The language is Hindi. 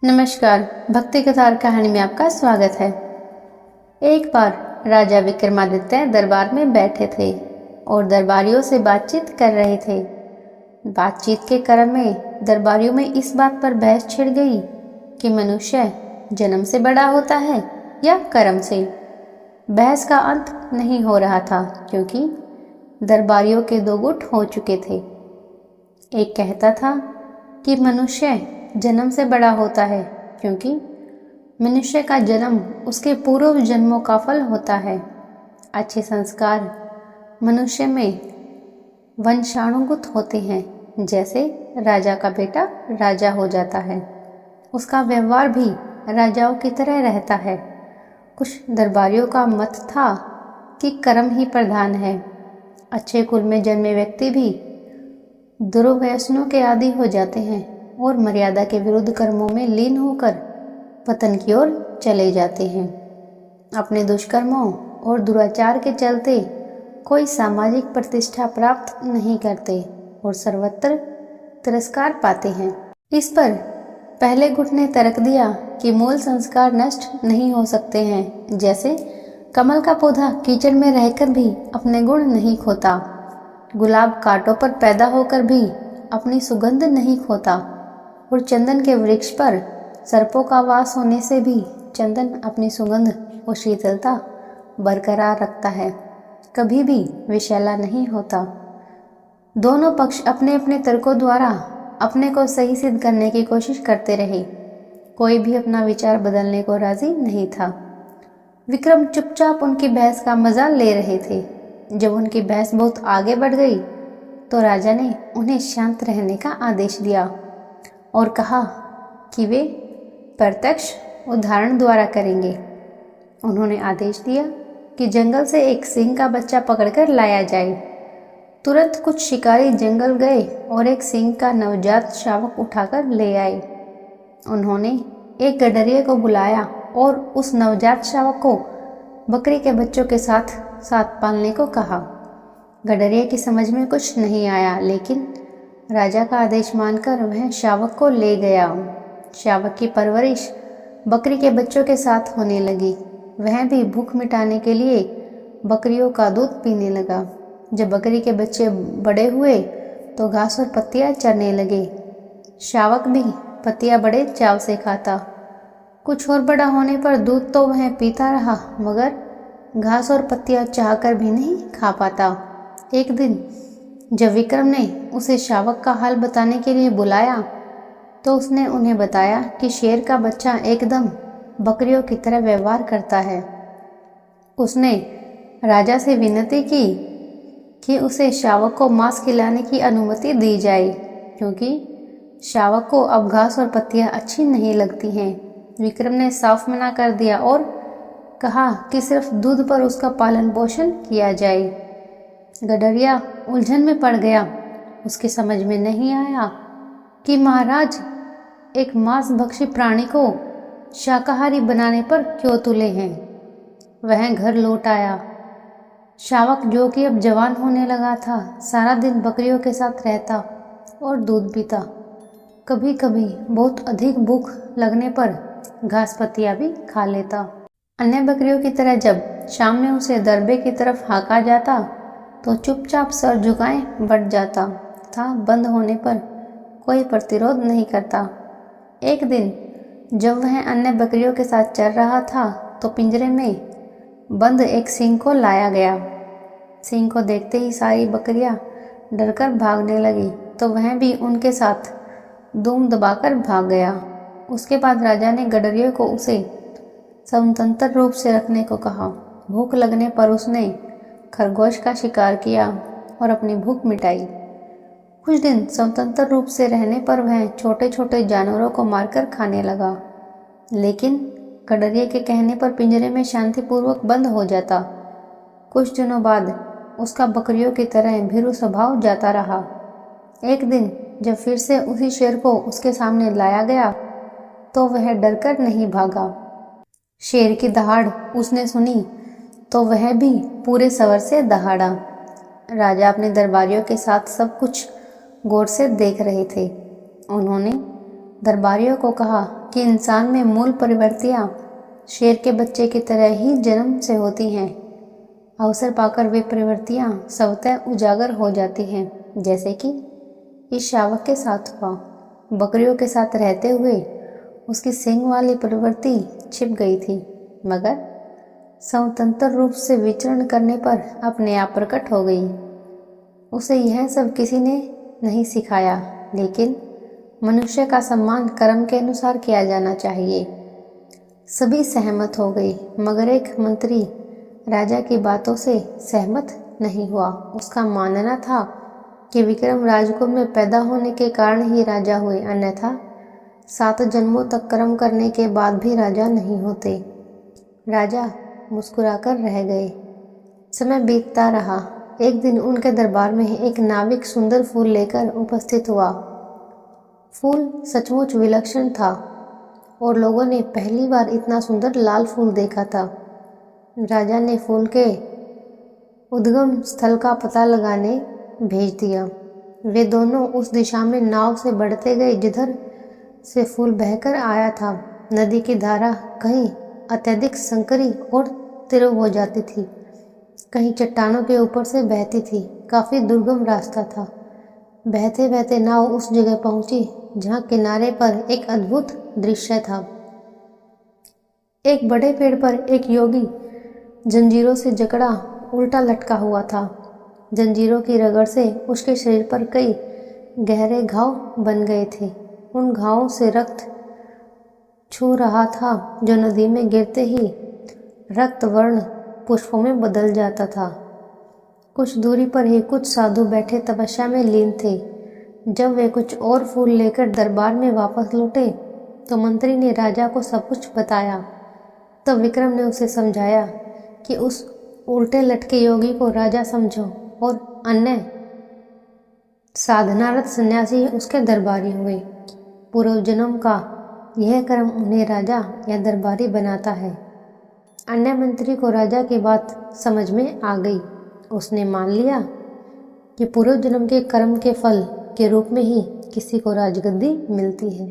नमस्कार। भक्ति कथा कहानी में आपका स्वागत है। एक बार राजा विक्रमादित्य दरबार में बैठे थे और दरबारियों से बातचीत कर रहे थे। बातचीत के क्रम में दरबारियों में इस बात पर बहस छिड़ गई कि मनुष्य जन्म से बड़ा होता है या कर्म से। बहस का अंत नहीं हो रहा था क्योंकि दरबारियों के दो गुट हो चुके थे। एक कहता था कि मनुष्य जन्म से बड़ा होता है क्योंकि मनुष्य का जन्म उसके पूर्व जन्मों का फल होता है। अच्छे संस्कार मनुष्य में वंशानुगत होते हैं। जैसे राजा का बेटा राजा हो जाता है, उसका व्यवहार भी राजाओं की तरह रहता है। कुछ दरबारियों का मत था कि कर्म ही प्रधान है। अच्छे कुल में जन्मे व्यक्ति भी दुर्व्यसनों के आदी हो जाते हैं और मर्यादा के विरुद्ध कर्मों में लीन होकर पतन की ओर चले जाते हैं। अपने दुष्कर्मों और दुराचार के चलते कोई सामाजिक प्रतिष्ठा प्राप्त नहीं करते और सर्वत्र तिरस्कार पाते हैं। इस पर पहले गुट ने तर्क दिया कि मूल संस्कार नष्ट नहीं हो सकते हैं। जैसे कमल का पौधा कीचड़ में रहकर भी अपने गुण नहीं खोता, गुलाब कांटों पर पैदा होकर भी अपनी सुगंध नहीं खोता और चंदन के वृक्ष पर सर्पों का वास होने से भी चंदन अपनी सुगंध और शीतलता बरकरार रखता है, कभी भी विषैला नहीं होता। दोनों पक्ष अपने अपने तर्कों द्वारा अपने को सही सिद्ध करने की कोशिश करते रहे। कोई भी अपना विचार बदलने को राजी नहीं था। विक्रम चुपचाप उनकी बहस का मजा ले रहे थे। जब उनकी बहस बहुत आगे बढ़ गई तो राजा ने उन्हें शांत रहने का आदेश दिया और कहा कि वे प्रत्यक्ष उदाहरण द्वारा करेंगे। उन्होंने आदेश दिया कि जंगल से एक सिंह का बच्चा पकड़कर लाया जाए। तुरंत कुछ शिकारी जंगल गए और एक सिंह का नवजात शावक उठाकर ले आए। उन्होंने एक गडरिये को बुलाया और उस नवजात शावक को बकरी के बच्चों के साथ साथ पालने को कहा। गडरिये की समझ में कुछ नहीं आया, लेकिन राजा का आदेश मानकर वह शावक को ले गया। शावक की परवरिश बकरी के बच्चों के साथ होने लगी। वह भी भूख मिटाने के लिए बकरियों का दूध पीने लगा। जब बकरी के बच्चे बड़े हुए तो घास और पत्तियां चरने लगे। शावक भी पत्तियां बड़े चाव से खाता। कुछ और बड़ा होने पर दूध तो वह पीता रहा, मगर घास और पत्तियां चाहकर भी नहीं खा पाता। एक दिन जब विक्रम ने उसे शावक का हाल बताने के लिए बुलाया तो उसने उन्हें बताया कि शेर का बच्चा एकदम बकरियों की तरह व्यवहार करता है। उसने राजा से विनती की कि उसे शावक को मांस खिलाने की अनुमति दी जाए, क्योंकि शावक को अब घास और पत्तियां अच्छी नहीं लगती हैं। विक्रम ने साफ मना कर दिया और कहा कि सिर्फ दूध पर उसका पालन पोषण किया जाए। गडरिया उलझन में पड़ गया। उसकी समझ में नहीं आया कि महाराज एक मांस भक्षी प्राणी को शाकाहारी बनाने पर क्यों तुले हैं। वह घर लौट आया। शावक, जो कि अब जवान होने लगा था, सारा दिन बकरियों के साथ रहता और दूध पीता। कभी कभी बहुत अधिक भूख लगने पर घास पत्तियां भी खा लेता। अन्य बकरियों की तरह जब शाम में उसे दरबे की तरफ हाँका जाता तो चुपचाप सर झुकाए बढ़ जाता था। बंद होने पर कोई प्रतिरोध नहीं करता। एक दिन जब वह अन्य बकरियों के साथ चल रहा था तो पिंजरे में बंद एक सिंह को लाया गया। सिंह को देखते ही सारी बकरियां डरकर भागने लगी तो वह भी उनके साथ दुम दबाकर भाग गया। उसके बाद राजा ने गडरिये को उसे स्वतंत्र रूप से रखने को कहा। भूख लगने पर उसने खरगोश का शिकार किया और अपनी भूख मिटाई। कुछ दिन स्वतंत्र रूप से रहने पर वह छोटे छोटे जानवरों को मारकर खाने लगा, लेकिन गडरिये के कहने पर पिंजरे में शांतिपूर्वक बंद हो जाता। कुछ दिनों बाद उसका बकरियों की तरह भीरू स्वभाव जाता रहा। एक दिन जब फिर से उसी शेर को उसके सामने लाया गया तो वह डरकर नहीं भागा। शेर की दहाड़ उसने सुनी तो वह भी पूरे सवर से दहाड़ा। राजा अपने दरबारियों के साथ सब कुछ गौर से देख रहे थे। उन्होंने दरबारियों को कहा कि इंसान में मूल प्रवृत्तियाँ शेर के बच्चे की तरह ही जन्म से होती हैं। अवसर पाकर वे प्रवृत्तियाँ स्वतः उजागर हो जाती हैं, जैसे कि इस शावक के साथ हुआ। बकरियों के साथ रहते हुए उसकी सींग वाली प्रवृत्ति छिप गई थी, मगर स्वतंत्र रूप से विचरण करने पर अपने आप प्रकट हो गई। उसे यह सब किसी ने नहीं सिखाया, लेकिन मनुष्य का सम्मान कर्म के अनुसार किया जाना चाहिए। सभी सहमत हो गए, मगर एक मंत्री राजा की बातों से सहमत नहीं हुआ। उसका मानना था कि विक्रम राजकुल में पैदा होने के कारण ही राजा हुए, अन्यथा 7 जन्मों तक कर्म करने के बाद भी राजा नहीं होते। राजा मुस्कुराकर रह गए। समय बीतता रहा। एक दिन उनके दरबार में एक नाविक सुंदर फूल लेकर उपस्थित हुआ। फूल सचमुच विलक्षण था और लोगों ने पहली बार इतना सुंदर लाल फूल देखा था। राजा ने फूल के उद्गम स्थल का पता लगाने भेज दिया। वे दोनों उस दिशा में नाव से बढ़ते गए जिधर से फूल बहकर आया था। नदी की धारा कहीं अत्यधिक संकरी और तीव्र हो जाती थी, कहीं चट्टानों के ऊपर से बहती थी। काफी दुर्गम रास्ता था। बहते बहते नाव उस जगह पहुंची जहां किनारे पर एक अद्भुत दृश्य था। एक बड़े पेड़ पर एक योगी जंजीरों से जकड़ा उल्टा लटका हुआ था। जंजीरों की रगड़ से उसके शरीर पर कई गहरे घाव बन गए थे। उन घावों से रक्त छू रहा था, जो नदी में गिरते ही रक्त वर्ण पुष्पों में बदल जाता था। कुछ दूरी पर ही कुछ साधु बैठे तपस्या में लीन थे। जब वे कुछ और फूल लेकर दरबार में वापस लौटे तो मंत्री ने राजा को सब कुछ बताया। तब विक्रम ने उसे समझाया कि उस उल्टे लटके योगी को राजा समझो और अन्य साधनारत सन्यासी उसके दरबारी हुए। पूर्व जन्म का यह कर्म उन्हें राजा या दरबारी बनाता है। अन्य मंत्री को राजा की बात समझ में आ गई। उसने मान लिया कि पूर्व जन्म के कर्म के फल के रूप में ही किसी को राजगद्दी मिलती है।